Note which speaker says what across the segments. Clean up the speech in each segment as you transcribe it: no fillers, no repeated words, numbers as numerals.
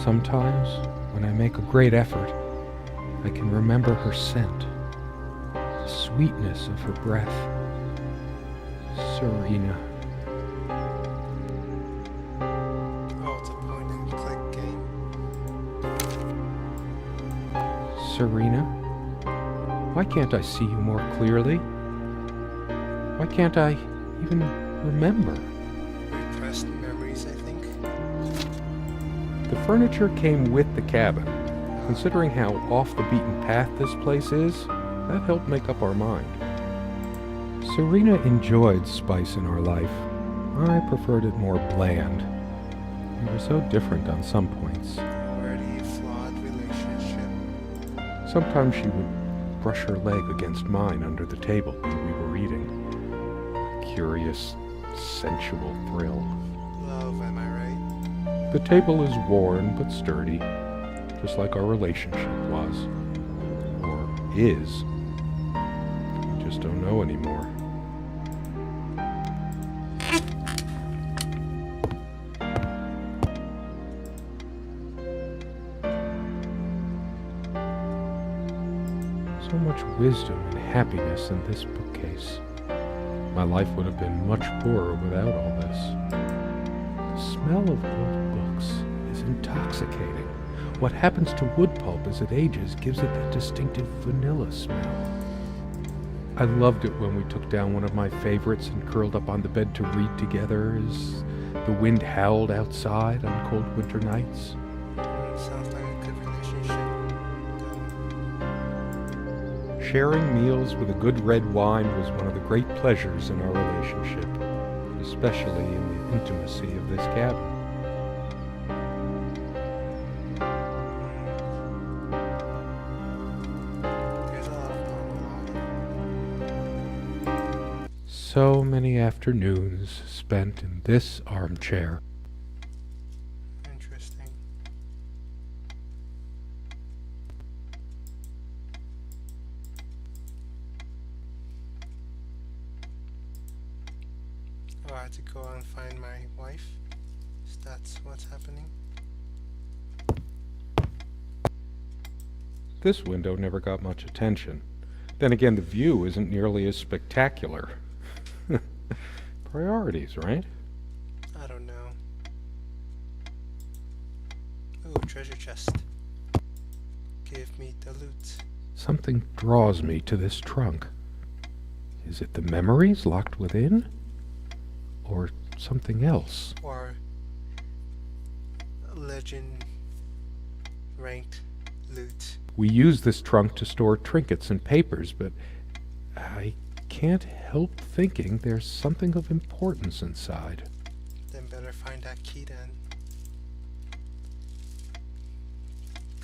Speaker 1: Sometimes, when I make a great effort, I can remember her scent, the sweetness of her breath. Serena.
Speaker 2: Oh, it's a point and click game.
Speaker 1: Serena? Why can't I see you more clearly? Why can't I even remember?
Speaker 2: Repressed memories, I think.
Speaker 1: The furniture came with the cabin. Considering how off the beaten path this place is, that helped make up our mind. Serena enjoyed spice in our life. I preferred it more bland. We were so different on some points.
Speaker 2: Already a flawed relationship.
Speaker 1: Sometimes she would brush her leg against mine under the table when we were eating. A curious, sensual thrill.
Speaker 2: Love, am I right?
Speaker 1: The table is worn but sturdy, just like our relationship was. Or is. We just don't know anymore. So much wisdom and happiness in this bookcase. My life would have been much poorer without all this. The smell of old books is intoxicating. What happens to wood pulp as it ages gives it that distinctive vanilla smell. I loved it when we took down one of my favorites and curled up on the bed to read together as the wind howled outside on cold winter nights.
Speaker 2: Sounds like a good relationship.
Speaker 1: Sharing meals with a good red wine was one of the great pleasures in our relationship, especially in the intimacy of this cabin.
Speaker 2: There's a lot of monologue.
Speaker 1: So many afternoons spent in this armchair.
Speaker 2: Interesting. Oh, I had to go out and find my wife. So that's what's happening.
Speaker 1: This window never got much attention. Then again, the view isn't nearly as spectacular. Priorities, right?
Speaker 2: I don't know. Ooh, treasure chest. Give me the loot.
Speaker 1: Something draws me to this trunk. Is it the memories locked within? Or something else?
Speaker 2: Or legend ranked loot.
Speaker 1: We use this trunk to store trinkets and papers, but I can't help thinking there's something of importance inside.
Speaker 2: Then better find that key then.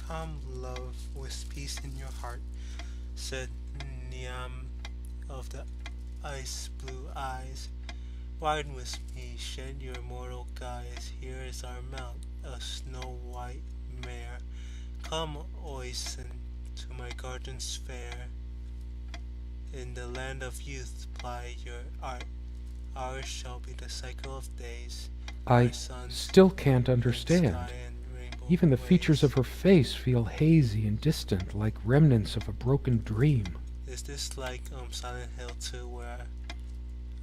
Speaker 2: Come, love, with peace in your heart, said Niam of the ice blue eyes. Ride with me, shed your mortal guise. Here is our mount, a snow white mare. Come, Oisin, to my gardens fair. In the land of youth, ply your art. Ours shall be the cycle of days.
Speaker 1: I still can't understand. Even the features of her face feel hazy and distant, like remnants of a broken dream.
Speaker 2: Is this like Silent Hill 2 where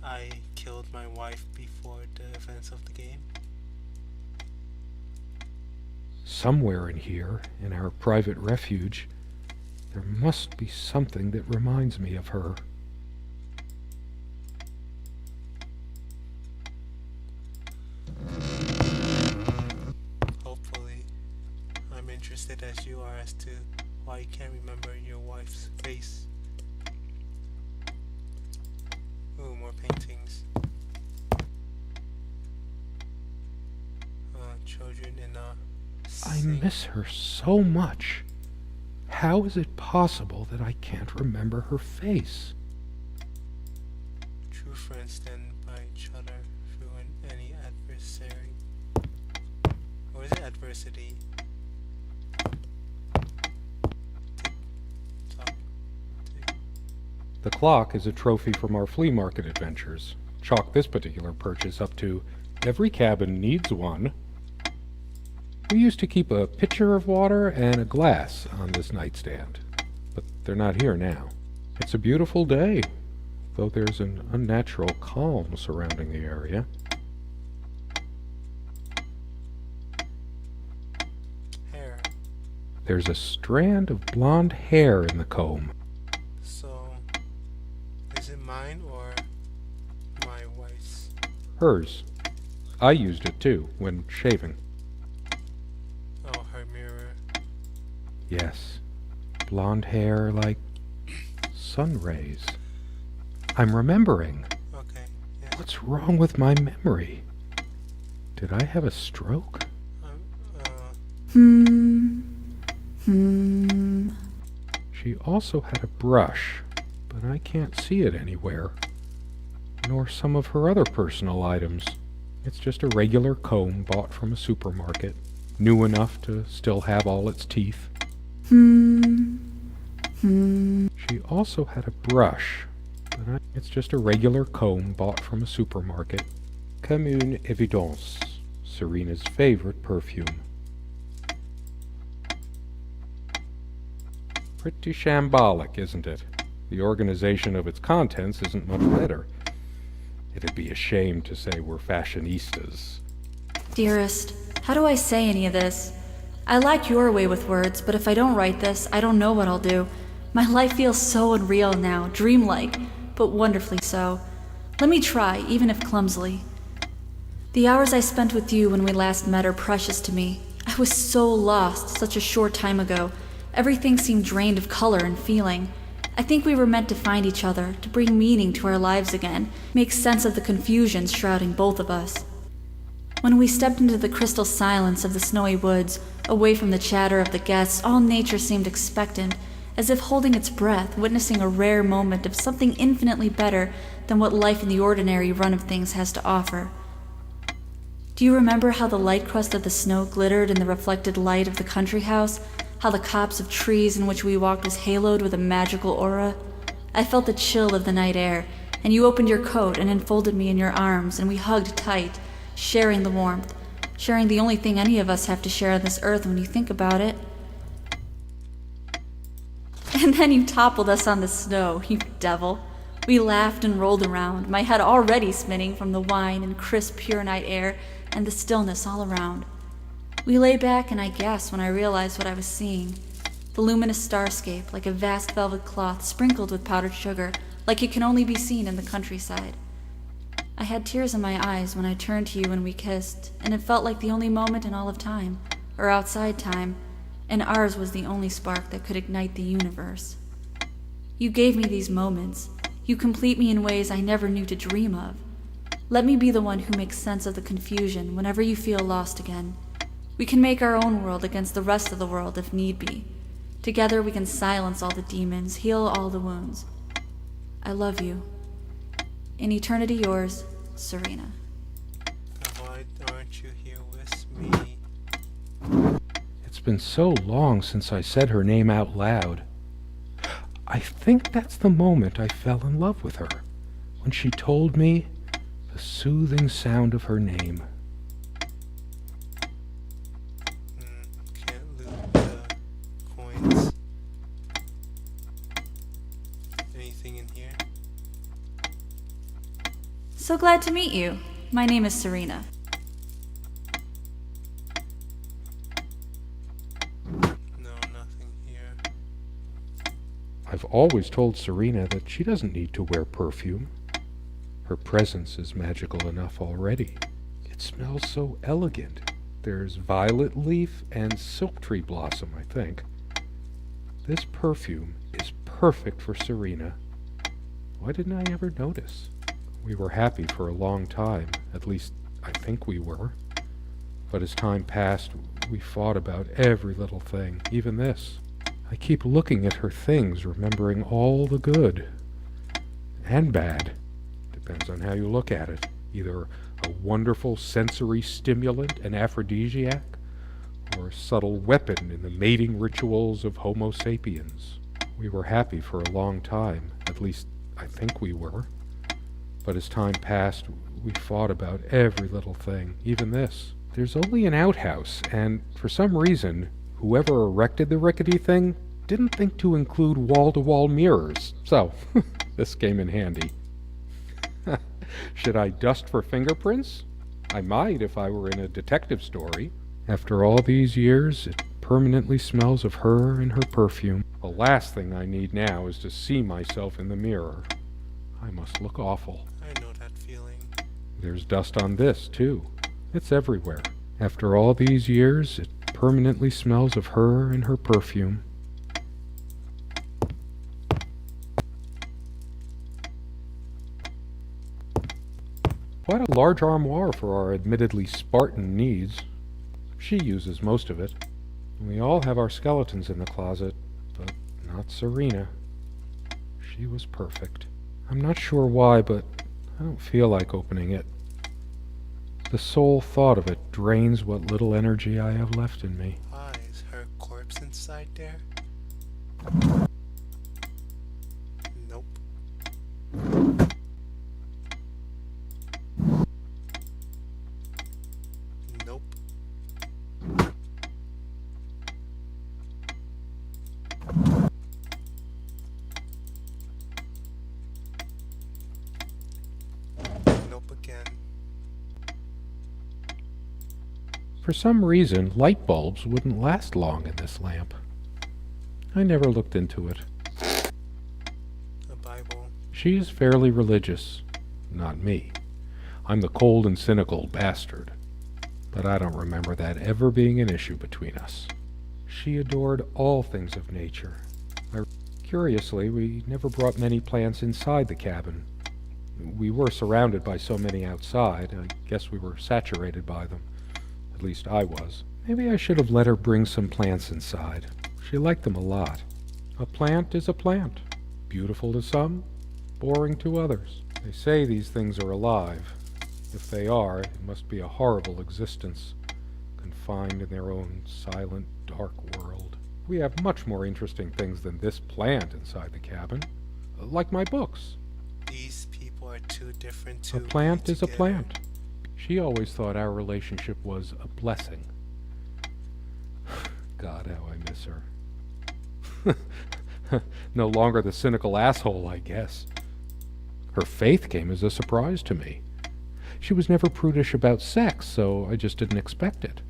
Speaker 2: I killed my wife before the events of the game?
Speaker 1: Somewhere in here, in our private refuge, there must be something that reminds me of her.
Speaker 2: Hopefully. I'm interested as you are as to why you can't remember your wife's face. Ooh, more paintings. Children in a
Speaker 1: I miss her so much. How is it possible that I can't remember her face?
Speaker 2: True friends stand by each other through any adversary. Or is it adversity? Tick-tock, tick.
Speaker 1: The clock is a trophy from our flea market adventures. Chalk this particular purchase up to every cabin needs one. We used to keep a pitcher of water and a glass on this nightstand, but they're not here now. It's a beautiful day, though there's an unnatural calm surrounding the area.
Speaker 2: Hair.
Speaker 1: There's a strand of blonde hair in the comb.
Speaker 2: So, is it mine or my wife's?
Speaker 1: Hers. I used it too, when shaving.
Speaker 2: Oh, her mirror.
Speaker 1: Yes. Blonde hair like sun rays. I'm remembering.
Speaker 2: Okay, yeah.
Speaker 1: What's wrong with my memory? Did I have a stroke? She also had a brush, but I can't see it anywhere. Nor some of her other personal items. It's just a regular comb bought from a supermarket, new enough to still have all its teeth. She also had a brush, but it's just a regular comb bought from a supermarket. Comme une évidence, Serena's favorite perfume. Pretty shambolic, isn't it? The organization of its contents isn't much better. It'd be a shame to say we're fashionistas.
Speaker 3: Dearest, how do I say any of this? I like your way with words, but if I don't write this, I don't know what I'll do. My life feels so unreal now, dreamlike, but wonderfully so. Let me try, even if clumsily. The hours I spent with you when we last met are precious to me. I was so lost such a short time ago. Everything seemed drained of color and feeling. I think we were meant to find each other, to bring meaning to our lives again, make sense of the confusion shrouding both of us. When we stepped into the crystal silence of the snowy woods, away from the chatter of the guests, all nature seemed expectant, as if holding its breath, witnessing a rare moment of something infinitely better than what life in the ordinary run of things has to offer. Do you remember how the light crust of the snow glittered in the reflected light of the country house? How the copse of trees in which we walked was haloed with a magical aura? I felt the chill of the night air, and you opened your coat and enfolded me in your arms, and we hugged tight, sharing the warmth, sharing the only thing any of us have to share on this earth when you think about it. And then you toppled us on the snow, you devil. We laughed and rolled around, my head already spinning from the wine and crisp, pure night air and the stillness all around. We lay back, and I gasped when I realized what I was seeing. The luminous starscape, like a vast velvet cloth sprinkled with powdered sugar, like it can only be seen in the countryside. I had tears in my eyes when I turned to you and we kissed, and it felt like the only moment in all of time, or outside time, and ours was the only spark that could ignite the universe. You gave me these moments. You complete me in ways I never knew to dream of. Let me be the one who makes sense of the confusion whenever you feel lost again. We can make our own world against the rest of the world if need be. Together we can silence all the demons, heal all the wounds. I love you. In eternity yours, Serena.
Speaker 2: Why aren't you here with me?
Speaker 1: It's been so long since I said her name out loud. I think that's the moment I fell in love with her, when she told me the soothing sound of her name.
Speaker 2: Can't loot the coins. Anything in here?
Speaker 3: So glad to meet you. My name is Serena.
Speaker 2: No, nothing here.
Speaker 1: I've always told Serena that she doesn't need to wear perfume. Her presence is magical enough already. It smells so elegant. There's violet leaf and silk tree blossom, I think. This perfume is perfect for Serena. Why didn't I ever notice? We were happy for a long time, at least I think we were. But as time passed, we fought about every little thing, even this. I keep looking at her things, remembering all the good and bad. Depends on how you look at it. Either a wonderful sensory stimulant and aphrodisiac, or a subtle weapon in the mating rituals of Homo sapiens. We were happy for a long time, at least I think we were. But as time passed, we fought about every little thing, even this. there's only an outhouse, and for some reason, whoever erected the rickety thing didn't think to include wall-to-wall mirrors, so this came in handy. Should I dust for fingerprints? I might if I were in a detective story. After all these years, it permanently smells of her and her perfume. The last thing I need now is to see myself in the mirror. I must look awful.
Speaker 2: I know that feeling.
Speaker 1: There's dust on this, too. It's everywhere. After all these years, it permanently smells of her and her perfume. Quite a large armoire for our admittedly Spartan needs. She uses most of it. We all have our skeletons in the closet, but not Serena. She was perfect. I'm not sure why, but I don't feel like opening it. The sole thought of it drains what little energy I have left in me.
Speaker 2: Why is her corpse inside there? Nope. Nope. Nope again.
Speaker 1: For some reason, light bulbs wouldn't last long in this lamp. I never looked into it.
Speaker 2: A Bible.
Speaker 1: She is fairly religious. Not me. I'm the cold and cynical bastard. But I don't remember that ever being an issue between us. She adored all things of nature. Curiously, we never brought many plants inside the cabin. We were surrounded by so many outside, I guess we were saturated by them. At least I was. Maybe I should have let her bring some plants inside. She liked them a lot. A plant is a plant. Beautiful to some, boring to others. They say these things are alive. If they are, it must be a horrible existence, confined in their own silent, dark world. We have much more interesting things than this plant inside the cabin. Like my books.
Speaker 2: These people are too different to
Speaker 1: A plant
Speaker 2: be
Speaker 1: is a
Speaker 2: together.
Speaker 1: plant. She always thought our relationship was a blessing. God, how I miss her. No longer the cynical asshole, I guess. Her faith came as a surprise to me. She was never prudish about sex, so I just didn't expect it.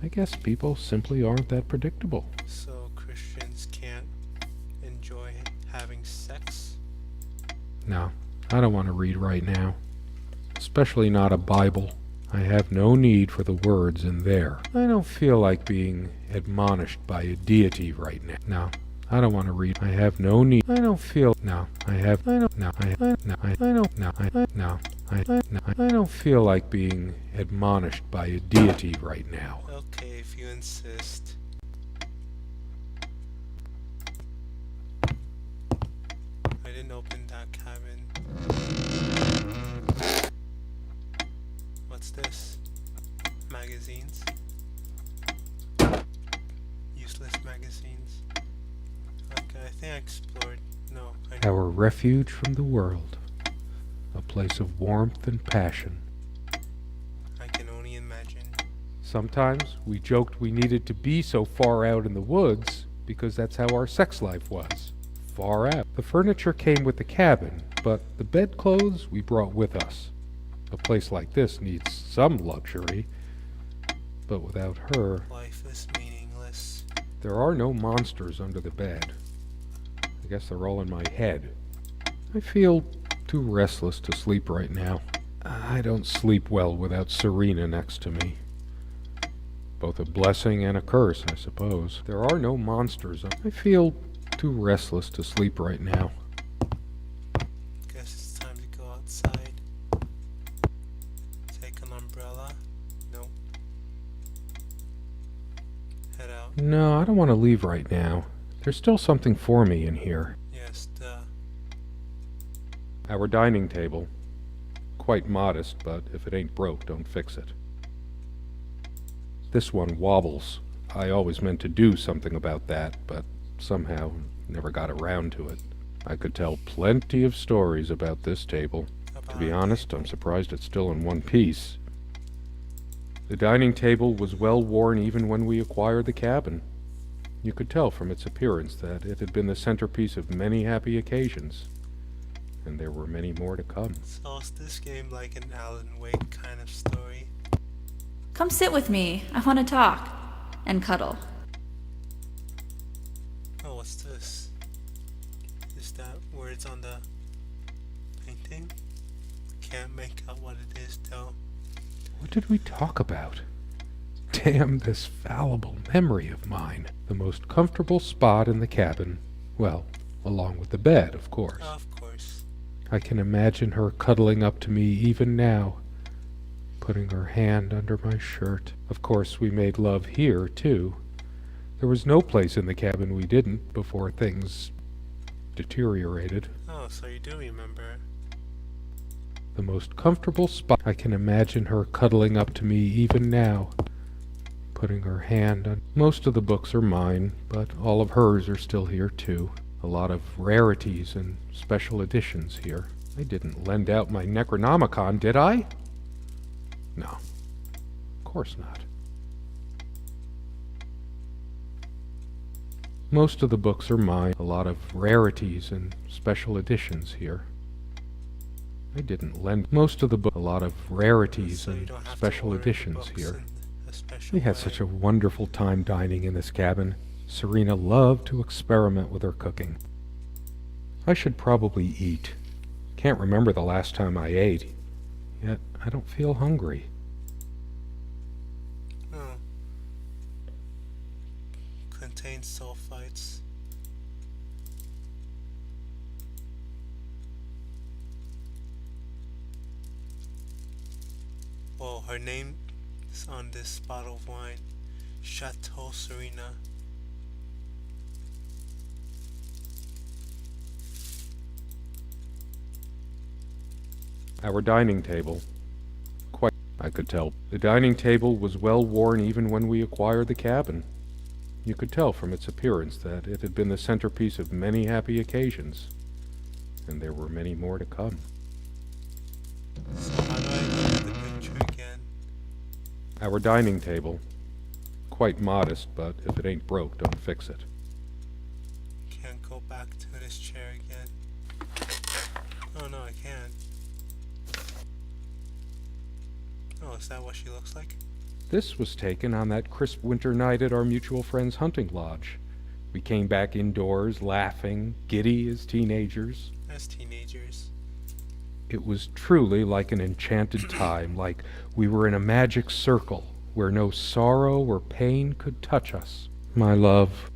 Speaker 1: I guess people simply aren't that predictable.
Speaker 2: So Christians can't enjoy having sex?
Speaker 1: No, I don't want to read right now. Especially not a Bible. I have no need for the words in there. I don't feel like being admonished by a deity right now. No, I don't want to read. I have no need. I don't feel. No, I have. I don't. No, I don't. No, no. I don't feel like being admonished by a deity right now.
Speaker 2: Okay, if you insist. I didn't open that cabin. What's this? Magazines? Useless magazines. Okay, I think I explored. No, I know.
Speaker 1: Our refuge from the world. A place of warmth and passion.
Speaker 2: I can only imagine.
Speaker 1: Sometimes we joked we needed to be so far out in the woods because that's how our sex life was. Far out. The furniture came with the cabin, but the bedclothes we brought with us. A place like this needs some luxury, but without her,
Speaker 2: Life is meaningless.
Speaker 1: there are no monsters under the bed. I guess they're all in my head. I feel too restless to sleep right now. I don't sleep well without Serena next to me. Both a blessing and a curse, I suppose. There are no monsters. I feel too restless to sleep right now.
Speaker 2: Guess it's time to go outside. Take an umbrella. Nope. Head out.
Speaker 1: No, I don't want to leave right now. There's still something for me in here.
Speaker 2: Yes,
Speaker 1: Our dining table. Quite modest, but if it ain't broke, don't fix it. This one wobbles. I always meant to do something about that, but somehow never got around to it. I could tell plenty of stories about this table. To be honest, I'm surprised it's still in one piece. The dining table was well worn even when we acquired the cabin. You could tell from its appearance that it had been the centerpiece of many happy occasions, and there were many more to come.
Speaker 2: So is this game like an Alan Wake kind of story?
Speaker 3: Come sit with me. I want to talk. And cuddle.
Speaker 2: Oh, what's this? Is that words on the painting? Can't make out what it is though.
Speaker 1: What did we talk about? Damn this fallible memory of mine. The most comfortable spot in the cabin. Well, along with the bed, of course.
Speaker 2: Of course.
Speaker 1: I can imagine her cuddling up to me even now, putting her hand under my shirt. Of course, we made love here, too. There was no place in the cabin we didn't before things deteriorated.
Speaker 2: Oh, so you do remember.
Speaker 1: The most comfortable spot. I can imagine her cuddling up to me even now, putting her hand on. Most of the books are mine, but all of hers are still here too. A lot of rarities and special editions here. I didn't lend out my Necronomicon, did I? No, of course not. Most of the books are mine. A lot of rarities and special editions here. I didn't lend most of the book. A lot of rarities
Speaker 2: So you
Speaker 1: and
Speaker 2: don't have to
Speaker 1: special
Speaker 2: order the
Speaker 1: editions
Speaker 2: books
Speaker 1: here.
Speaker 2: in a special
Speaker 1: We had
Speaker 2: way.
Speaker 1: such a wonderful time dining in this cabin. Serena loved to experiment with her cooking. I should probably eat. Can't remember the last time I ate, yet I don't feel hungry.
Speaker 2: Oh. Contains sulfites. Well, her name is on this bottle of wine. Chateau Serena.
Speaker 1: Our dining table. Quite, I could tell. The dining table was well worn even when we acquired the cabin. You could tell from its appearance that it had been the centerpiece of many happy occasions, and there were many more to come.
Speaker 2: So how do I look at the picture again?
Speaker 1: Our dining table. Quite modest, but if it ain't broke, don't fix it.
Speaker 2: Can't go back to this chair again. Oh no, I can't. Oh, is that what she looks like?
Speaker 1: This was taken on that crisp winter night at our mutual friend's hunting lodge. We came back indoors, laughing, giddy as teenagers.
Speaker 2: As teenagers.
Speaker 1: It was truly like an enchanted time, like we were in a magic circle where no sorrow or pain could touch us. My love,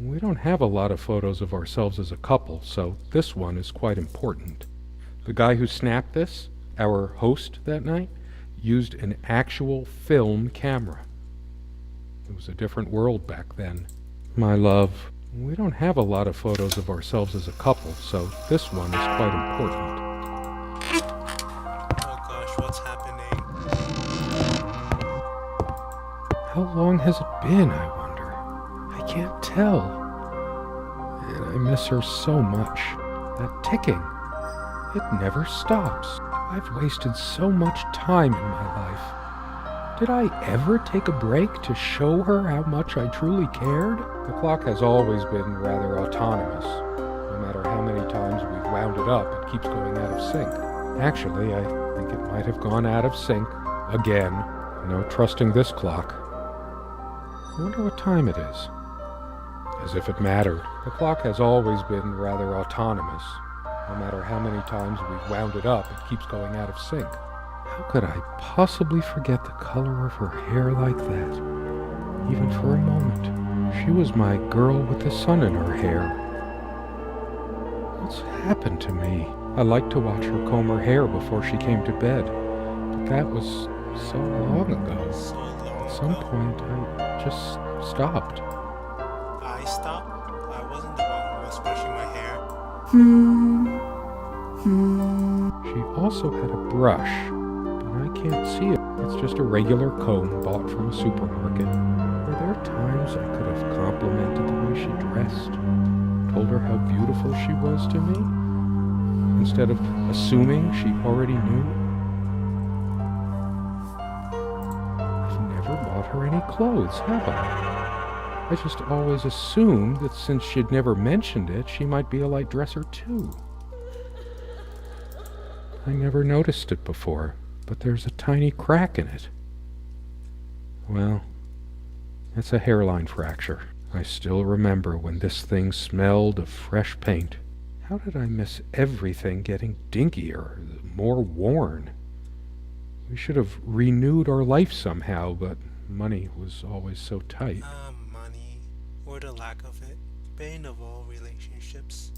Speaker 1: we don't have a lot of photos of ourselves as a couple, so this one is quite important. The guy who snapped this, our host that night, used an actual film camera. It was a different world back then. My love, we don't have a lot of photos of ourselves as a couple, so this one is quite important.
Speaker 2: Oh gosh, what's happening?
Speaker 1: How long has it been, I wonder? I can't tell. And I miss her so much. That ticking. It never stops. I've wasted so much time in my life. Did I ever take a break to show her how much I truly cared? The clock has always been rather autonomous. No matter how many times we've wound it up, it keeps going out of sync. Actually, I think it might have gone out of sync again. No trusting this clock. I wonder what time it is. As if it mattered. The clock has always been rather autonomous. No matter how many times we've wound it up, it keeps going out of sync. How could I possibly forget the color of her hair like that? Even for a moment. She was my girl with the sun in her hair. What's happened to me? I liked to watch her comb her hair before she came to bed, but that was so long ago.
Speaker 2: So long
Speaker 1: At some
Speaker 2: ago.
Speaker 1: point, I just stopped.
Speaker 2: I stopped? I wasn't the one who was brushing my hair.
Speaker 1: She also had a brush, but I can't see it. It's just a regular comb bought from a supermarket. Were there times I could have complimented the way she dressed? Told her how beautiful she was to me? Instead of assuming she already knew? bought her any clothes, have I? I just always assumed that since she'd never mentioned it, she might be a light dresser too. I never noticed it before, but there's a tiny crack in it. Well, it's a hairline fracture. I still remember when this thing smelled of fresh paint. How did I miss everything getting dinkier, more worn? We should have renewed our life somehow, but money was always so tight.
Speaker 2: Money, or the lack of it, bane of all relationships.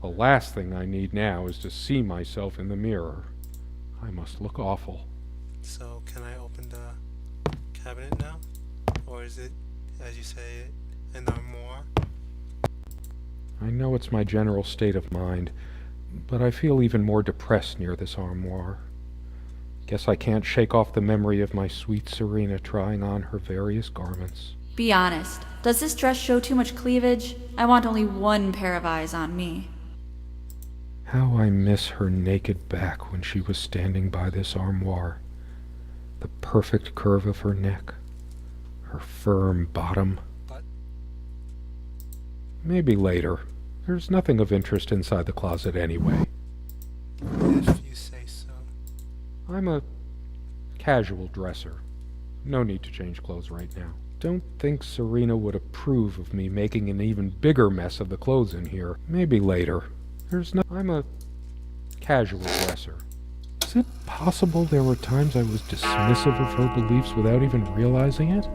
Speaker 1: The last thing I need now is to see myself in the mirror. I must look awful.
Speaker 2: So, can I open the cabinet now? Or is it, as you say, an armoire?
Speaker 1: I know it's my general state of mind, but I feel even more depressed near this armoire. Guess I can't shake off the memory of my sweet Serena trying on her various garments.
Speaker 3: Be honest. Does this dress show too much cleavage? I want only one pair of eyes on me.
Speaker 1: How I miss her naked back when she was standing by this armoire. The perfect curve of her neck. Her firm bottom.
Speaker 2: But
Speaker 1: maybe later. There's nothing of interest inside the closet anyway.
Speaker 2: if you say so.
Speaker 1: I'm a casual dresser. No need to change clothes right now. Don't think Serena would approve of me making an even bigger mess of the clothes in here. Maybe later. I'm a casual dresser. Is it possible there were times I was dismissive of her beliefs without even realizing it?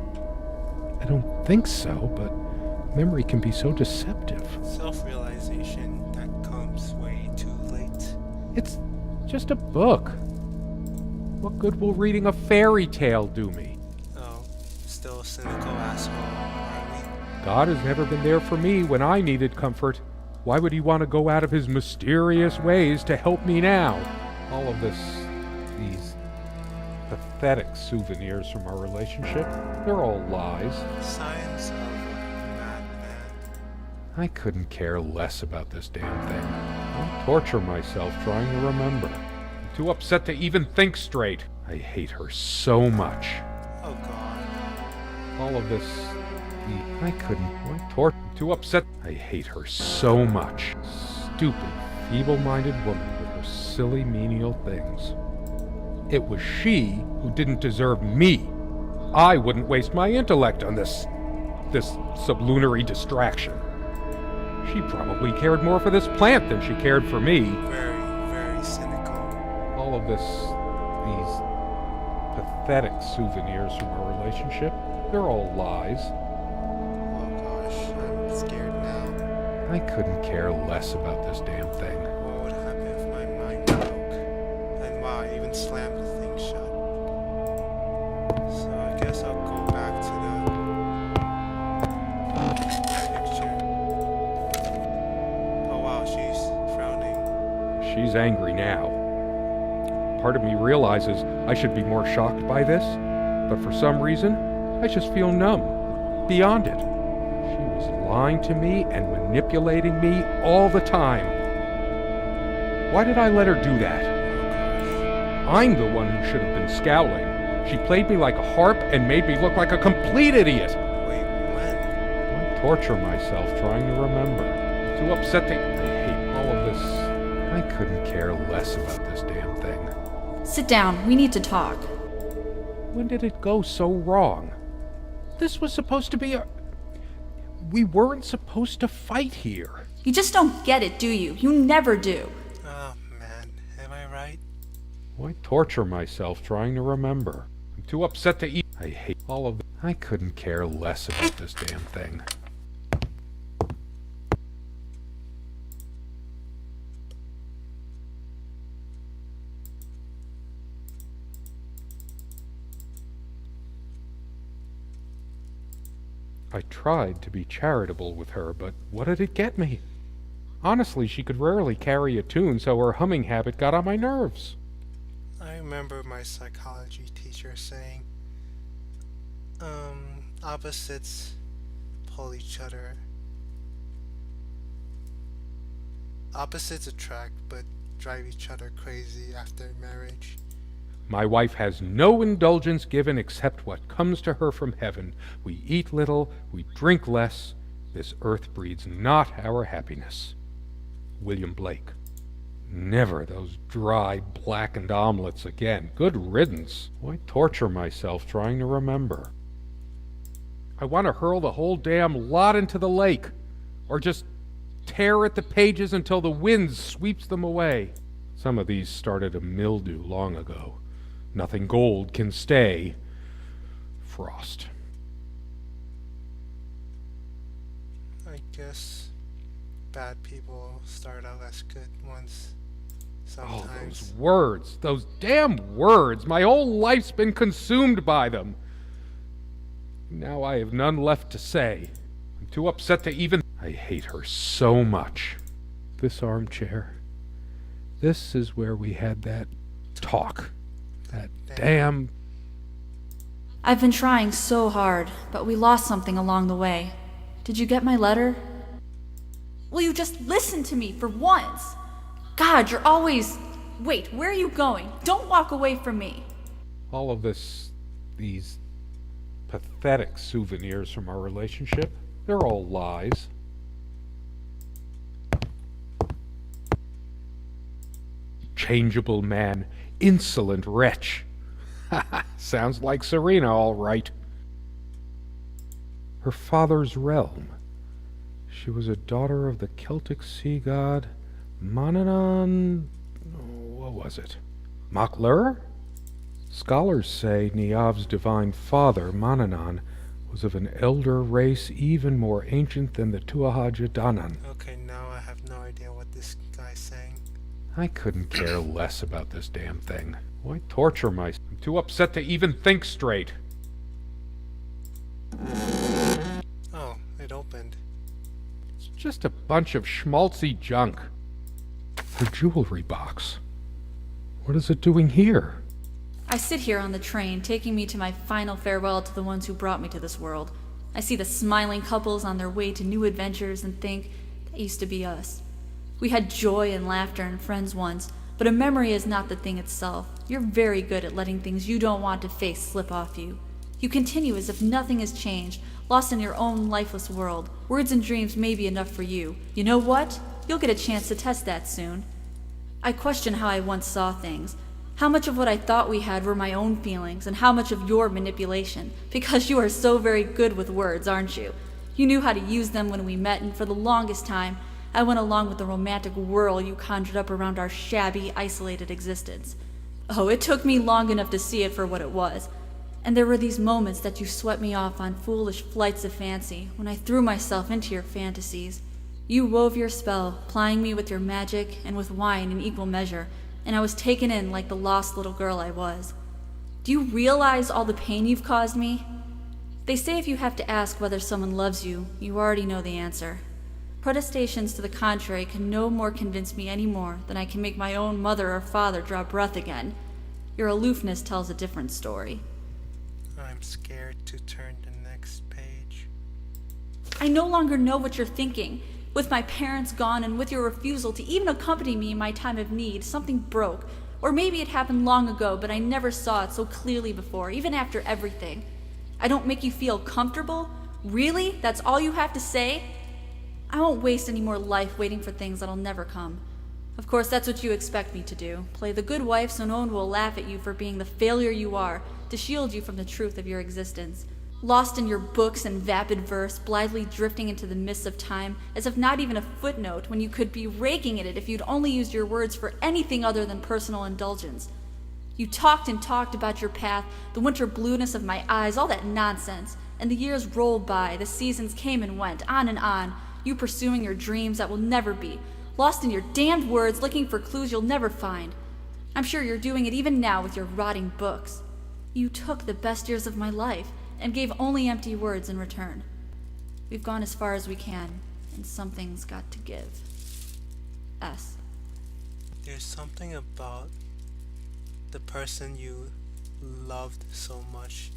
Speaker 1: I don't think so, but memory can be so deceptive.
Speaker 2: Self-realization that comes way too late.
Speaker 1: It's just a book. What good will reading a fairy tale do me?
Speaker 2: Oh, still a cynical asshole, are we?
Speaker 1: God has never been there for me when I needed comfort. Why would he want to go out of his mysterious ways to help me now? All of these pathetic souvenirs from our relationship, they're all lies.
Speaker 2: Signs of a madman.
Speaker 1: I couldn't care less about this damn thing. I'll torture myself trying to remember. I'm too upset to even think straight. I hate her so much.
Speaker 2: Oh God.
Speaker 1: All of this, I couldn't. Too upset. I hate her so much. Stupid, feeble-minded woman with her silly, menial things. It was she who didn't deserve me. I wouldn't waste my intellect on this sublunary distraction. She probably cared more for this plant than she cared for me.
Speaker 2: Very, very cynical.
Speaker 1: All of these pathetic souvenirs from our relationship, they're all lies.
Speaker 2: I'm scared now.
Speaker 1: I couldn't care less about this damn thing.
Speaker 2: What would happen if my mind broke? And wow, I even slammed the thing shut. So I guess I'll go back to the picture. Oh wow, she's frowning.
Speaker 1: She's angry now. Part of me realizes I should be more shocked by this, but for some reason, I just feel numb, beyond it. She was lying to me and manipulating me all the time. Why did I let her do that? I'm the one who should have been scowling. She played me like a harp and made me look like a complete idiot.
Speaker 2: Wait, when?
Speaker 1: I torture myself trying to remember. I'm too upset to... I hate all of this. I couldn't care less about this damn thing.
Speaker 3: Sit down. We need to talk.
Speaker 1: When did it go so wrong? This was supposed to be a... We weren't supposed to fight here.
Speaker 3: You just don't get it, do you? You never do.
Speaker 2: Oh man, am I right?
Speaker 1: Why torture myself trying to remember? I'm too upset to eat. I hate all of... I couldn't care less about this damn thing. I tried to be charitable with her, but what did it get me? Honestly, she could rarely carry a tune, so her humming habit got on my nerves.
Speaker 2: I remember my psychology teacher saying, opposites pull each other. Opposites attract but drive each other crazy after marriage.
Speaker 1: My wife has no indulgence given except what comes to her from heaven. We eat little, we drink less. This earth breeds not our happiness. William Blake. Never those dry, blackened omelets again. Good riddance. Why torture myself trying to remember? I want to hurl the whole damn lot into the lake, or just tear at the pages until the wind sweeps them away. Some of these started a mildew long ago. Nothing gold can stay. Frost.
Speaker 2: I guess bad people start out as good ones
Speaker 1: Oh,
Speaker 2: sometimes.
Speaker 1: those words. Those damn words. My whole life's been consumed by them. Now I have none left to say. I'm too upset to even... I hate her so much. This armchair. This is where we had that talk. That damn...
Speaker 3: I've been trying so hard, but we lost something along the way. Did you get my letter? Will you just listen to me for once? God, you're always... Wait, where are you going? Don't walk away from me.
Speaker 1: All of this... these... pathetic souvenirs from our relationship. They're all lies. Changeable man, insolent wretch. Sounds like Serena, all right. Her father's realm. She was a daughter of the Celtic sea god Manannán. What was it? Maclur? Scholars say Niamh's divine father, Manannán, was of an elder race even more ancient than the Tuatha Danann.
Speaker 2: Okay, now I have no idea what this guy's saying.
Speaker 1: I couldn't care less about this damn thing. Why torture myself? I'm too upset to even think straight.
Speaker 2: Oh, it opened.
Speaker 1: It's just a bunch of schmaltzy junk. Her jewelry box. What is it doing here?
Speaker 3: I sit here on the train, taking me to my final farewell to the ones who brought me to this world. I see the smiling couples on their way to new adventures and think, that used to be us. We had joy and laughter and friends once, but a memory is not the thing itself. You're very good at letting things you don't want to face slip off you. You continue as if nothing has changed, lost in your own lifeless world. Words and dreams may be enough for you. You know what? You'll get a chance to test that soon. I question how I once saw things. How much of what I thought we had were my own feelings, and how much of your manipulation, because you are so very good with words, aren't you? You knew how to use them when we met, and for the longest time, I went along with the romantic whirl you conjured up around our shabby, isolated existence. Oh, it took me long enough to see it for what it was. And there were these moments that you swept me off on foolish flights of fancy, when I threw myself into your fantasies. You wove your spell, plying me with your magic and with wine in equal measure, and I was taken in like the lost little girl I was. Do you realize all the pain you've caused me? They say if you have to ask whether someone loves you, you already know the answer. Protestations to the contrary can no more convince me any more than I can make my own mother or father draw breath again. Your aloofness tells a different story.
Speaker 2: I'm scared to turn the next page.
Speaker 3: I no longer know what you're thinking. With my parents gone and with your refusal to even accompany me in my time of need, something broke. Or maybe it happened long ago, but I never saw it so clearly before, even after everything. I don't make you feel comfortable? Really? That's all you have to say? I won't waste any more life waiting for things that'll never come. Of course, that's what you expect me to do. Play the good wife so no one will laugh at you for being the failure you are, to shield you from the truth of your existence. Lost in your books and vapid verse, blithely drifting into the mists of time, as if not even a footnote, when you could be raking at it if you'd only used your words for anything other than personal indulgence. You talked and talked about your path, the winter blueness of my eyes, all that nonsense. And the years rolled by, the seasons came and went, on, you pursuing your dreams that will never be, lost in your damned words, looking for clues you'll never find. I'm sure you're doing it even now with your rotting books. You took the best years of my life, and gave only empty words in return. We've gone as far as we can, and something's got to give. S.
Speaker 2: There's something about the person you loved so much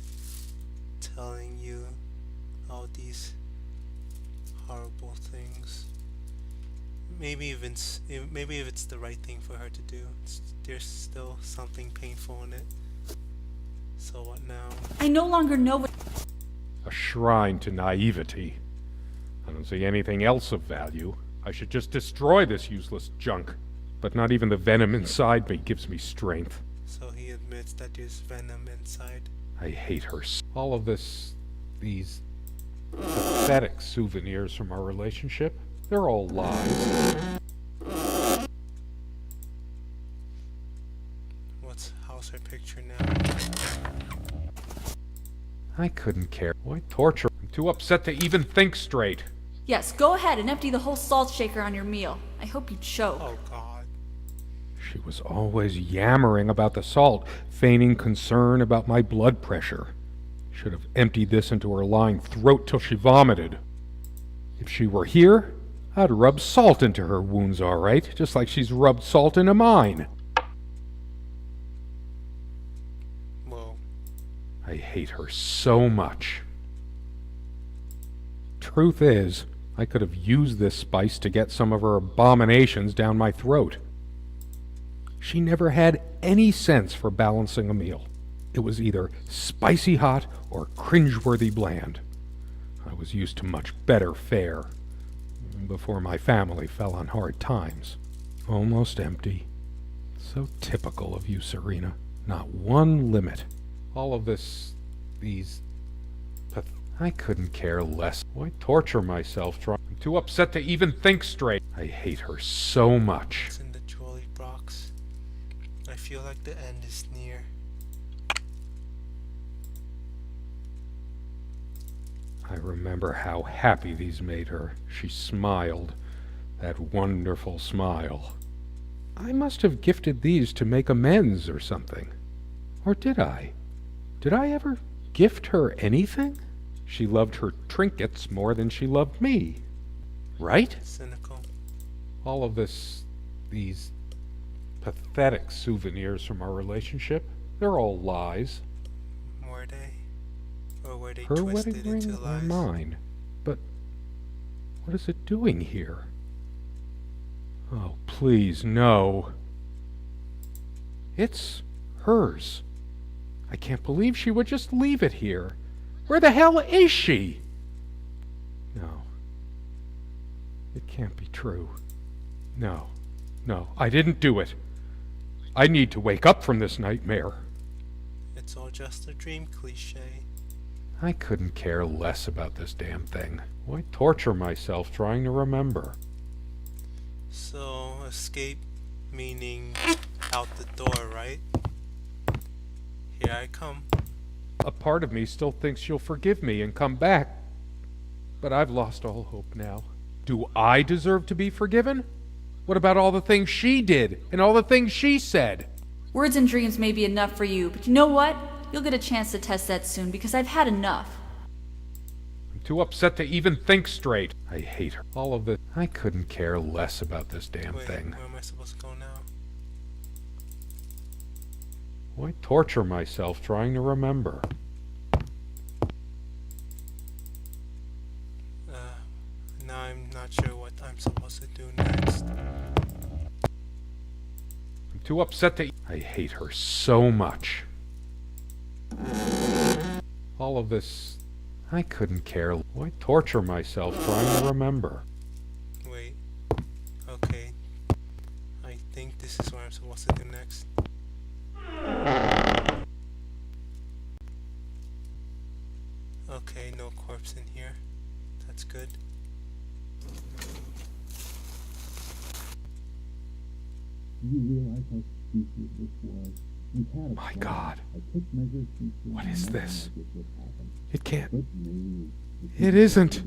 Speaker 2: telling you all these horrible things maybe if it's the right thing for her to do, there's still something painful in it. So what now?
Speaker 3: I no longer know what.
Speaker 1: A shrine to naivety. I don't see anything else of value. I should just destroy this useless junk. But not even the venom inside me gives me strength.
Speaker 2: So he admits that there's venom inside.
Speaker 1: I hate her. All of these pathetic souvenirs from our relationship, they're all lies.
Speaker 2: How's her picture now?
Speaker 1: I couldn't care. Why torture? I'm too upset to even think straight.
Speaker 3: Yes, go ahead and empty the whole salt shaker on your meal. I hope you choke.
Speaker 2: Oh God.
Speaker 1: She was always yammering about the salt, feigning concern about my blood pressure. Should have emptied this into her lying throat till she vomited. If she were here, I'd rub salt into her wounds, all right, just like she's rubbed salt into mine.
Speaker 2: Whoa.
Speaker 1: I hate her so much. Truth is, I could have used this spice to get some of her abominations down my throat. She never had any sense for balancing a meal. It was either spicy hot or cringeworthy bland. I was used to much better fare before my family fell on hard times. Almost empty. So typical of you, Serena. Not one limit. All of these... I couldn't care less. Why torture myself trying? I'm too upset to even think straight. I hate her so much.
Speaker 2: It's in the trolley box. I feel like the end is near.
Speaker 1: I remember how happy these made her. She smiled. That wonderful smile. I must have gifted these to make amends or something. Or did I? Did I ever gift her anything? She loved her trinkets more than she loved me. Right?
Speaker 2: Cynical.
Speaker 1: All of these pathetic souvenirs from our relationship, they're all lies.
Speaker 2: Were they? Or were they
Speaker 1: Her
Speaker 2: twisted
Speaker 1: wedding ring
Speaker 2: into
Speaker 1: or
Speaker 2: lies?
Speaker 1: mine? But what is it doing here? Oh, please, no. It's hers. I can't believe she would just leave it here. Where the hell is she? No. It can't be true. No. No, I didn't do it. I need to wake up from this nightmare.
Speaker 2: It's all just a dream cliche.
Speaker 1: I couldn't care less about this damn thing. Why torture myself trying to remember?
Speaker 2: So, escape meaning out the door, right? Here I come.
Speaker 1: A part of me still thinks you'll forgive me and come back. But I've lost all hope now. Do I deserve to be forgiven? What about all the things she did and all the things she said?
Speaker 3: Words and dreams may be enough for you, but you know what? You'll get a chance to test that soon because I've had enough.
Speaker 1: I'm too upset to even think straight. I hate her. All of this. I couldn't care less about this damn
Speaker 2: Wait,
Speaker 1: thing.
Speaker 2: where am I supposed to go now?
Speaker 1: Why torture myself trying to remember?
Speaker 2: Now I'm not sure what I'm supposed to do next.
Speaker 1: I'm too upset to... I hate her so much. All of this... I couldn't care. Why torture myself trying to remember?
Speaker 2: Wait. Okay. I think this is what I'm supposed to do next. Okay, no corpse in here. That's good.
Speaker 1: My God. What is this? It can't... It isn't.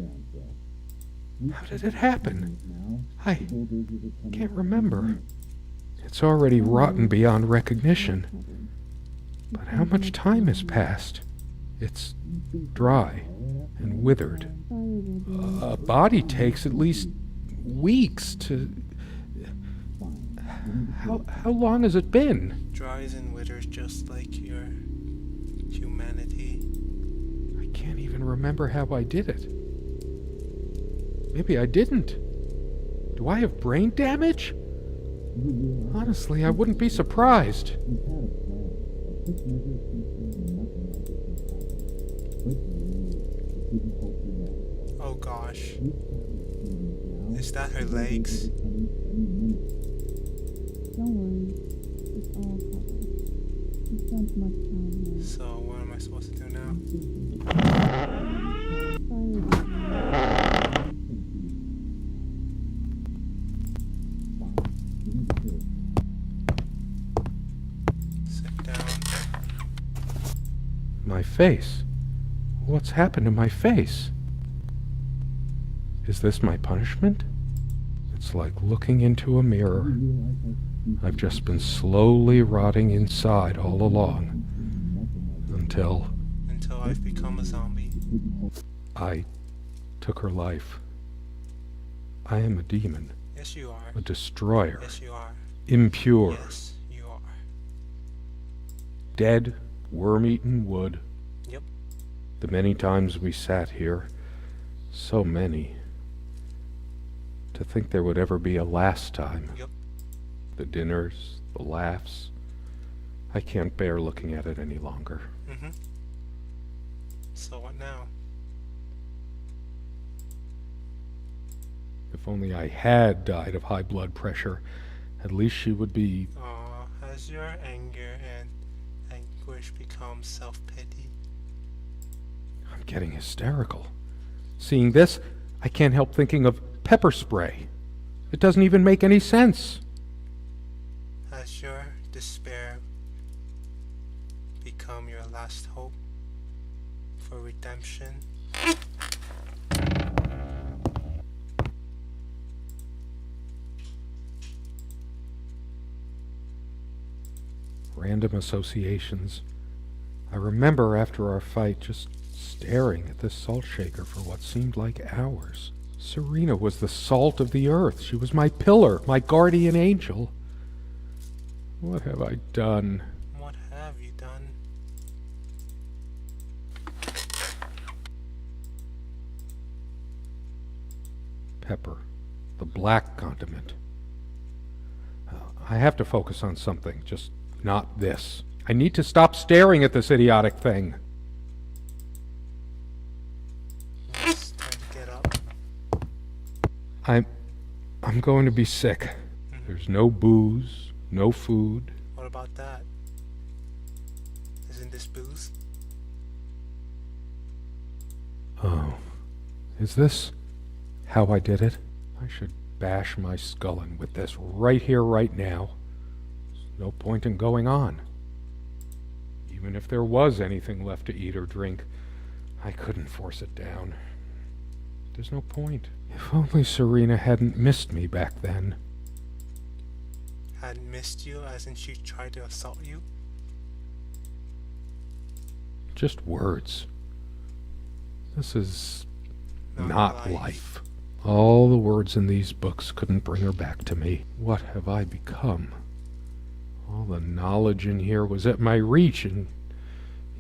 Speaker 1: How did it happen? I can't remember. It's already rotten beyond recognition. But how much time has passed? It's dry and withered. A body takes at least weeks to... How long has it been?
Speaker 2: Dries and withers just like your humanity.
Speaker 1: I can't even remember how I did it. Maybe I didn't. Do I have brain damage? Honestly, I wouldn't be surprised.
Speaker 2: Oh gosh. Is that her legs?
Speaker 3: Don't worry. It's all covered. He spent much time here.
Speaker 2: So what am I supposed to do now? Sit down.
Speaker 1: My face. What's happened to my face? Is this my punishment? It's like looking into a mirror. I've just been slowly rotting inside all along. Until
Speaker 2: I've become a zombie.
Speaker 1: I took her life. I am a demon,
Speaker 2: Yes, you are.
Speaker 1: a destroyer,
Speaker 2: Yes, you are.
Speaker 1: impure,
Speaker 2: Yes, you are.
Speaker 1: dead, worm-eaten wood.
Speaker 2: Yep.
Speaker 1: The many times we sat here, so many. To think there would ever be a last time.
Speaker 2: Yep.
Speaker 1: The dinners, the laughs. I can't bear looking at it any longer.
Speaker 2: Mm-hmm. So what now?
Speaker 1: If only I had died of high blood pressure, at least she would be...
Speaker 2: Has your anger and anguish become self-pity?
Speaker 1: I'm getting hysterical. Seeing this, I can't help thinking of pepper spray. It doesn't even make any sense.
Speaker 2: Has your despair become your last hope for redemption?
Speaker 1: Random associations. I remember after our fight just staring at this salt shaker for what seemed like hours. Serena was the salt of the earth. She was my pillar, my guardian angel. What have I done?
Speaker 2: What have you done?
Speaker 1: Pepper. The black condiment. I have to focus on something, just not this. I need to stop staring at this idiotic thing.
Speaker 2: It's time to get up.
Speaker 1: I'm going to be sick. There's no booze, no food.
Speaker 2: What about that? Isn't this booze?
Speaker 1: Oh, is this how I did it? I should bash my skull in with this right here, right now. There's no point in going on. Even if there was anything left to eat or drink, I couldn't force it down. There's no point. If only Serena hadn't missed me back then.
Speaker 2: Hadn't missed you as in she tried to assault you?
Speaker 1: Just words. This is not life. All the words in these books couldn't bring her back to me. What have I become? All the knowledge in here was at my reach, and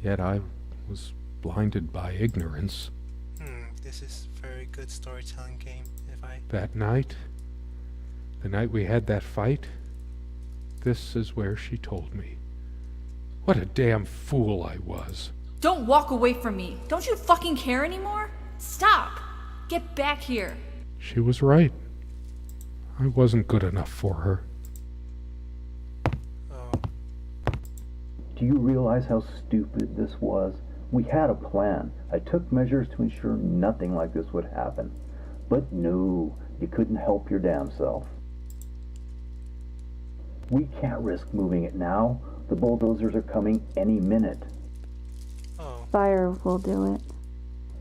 Speaker 1: yet I was blinded by ignorance.
Speaker 2: This is a very good storytelling game, if I...
Speaker 1: That night, the night we had that fight, this is where she told me. What a damn fool I was.
Speaker 3: Don't walk away from me. Don't you fucking care anymore? Stop. Get back here.
Speaker 1: She was right. I wasn't good enough for her.
Speaker 2: Oh,
Speaker 4: Do you realize how stupid this was? We had a plan. I took measures to ensure nothing like this would happen. But no, you couldn't help your damn self. We can't risk moving it now. The bulldozers are coming any minute.
Speaker 2: oh,
Speaker 3: Fire will do it.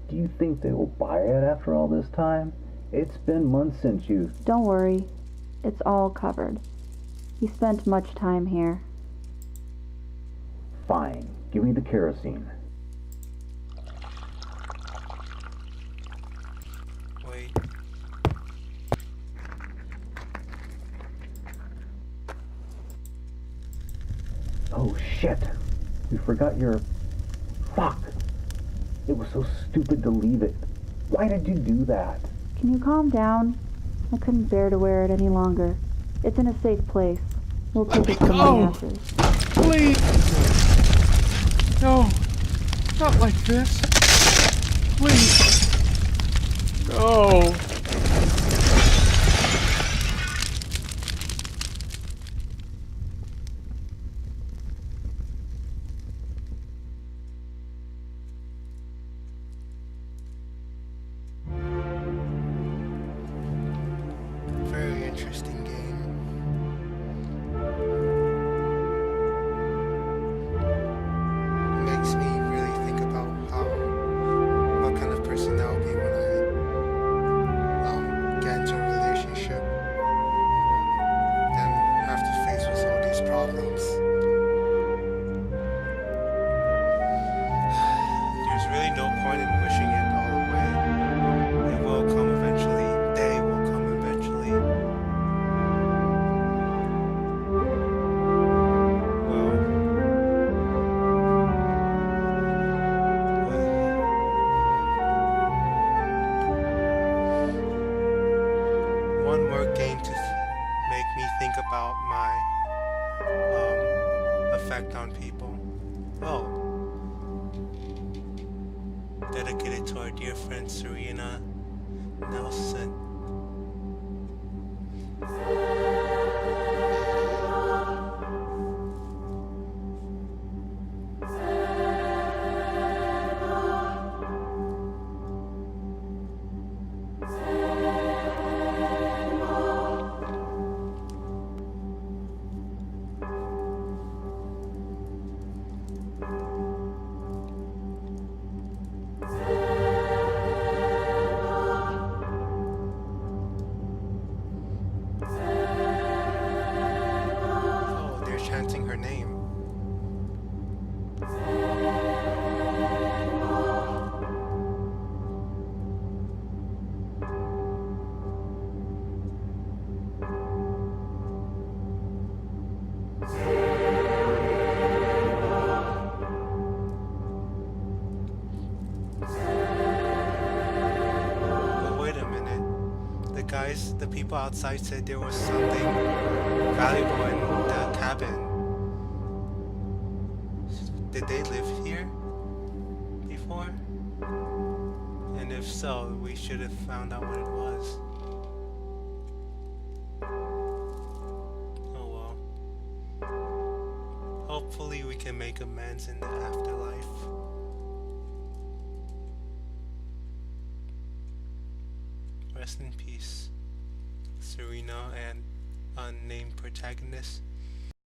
Speaker 4: Do you think they will buy it after all this time? It's been months since you...
Speaker 3: Don't worry. It's all covered. He spent much time here.
Speaker 4: Fine. Give me the kerosene.
Speaker 2: wait.
Speaker 4: Oh shit! We forgot your... Fuck! It was so stupid to leave it. Why did you do that?
Speaker 3: Can you calm down? I couldn't bear to wear it any longer. It's in a safe place. We'll take it from the
Speaker 1: go!
Speaker 3: ashes.
Speaker 1: Please! No! Not like this! Please! No!
Speaker 2: Very interesting game. Makes me really think about what kind of person I'll be when I get into a relationship and have to face with all these problems. There's really no point in wishing it all away. It will come eventually. They will come eventually. Well, one more game to make me think about my effect on people. Oh, dedicated to our dear friend Serena Nelson. Oh, they're chanting her name. But wait a minute. The people outside said there was something valuable in the cabin. Did they live here before? And if so, we should have found out what it was. Oh well. Hopefully we can make amends in the afterlife. Rest in peace, Serena and unnamed protagonist.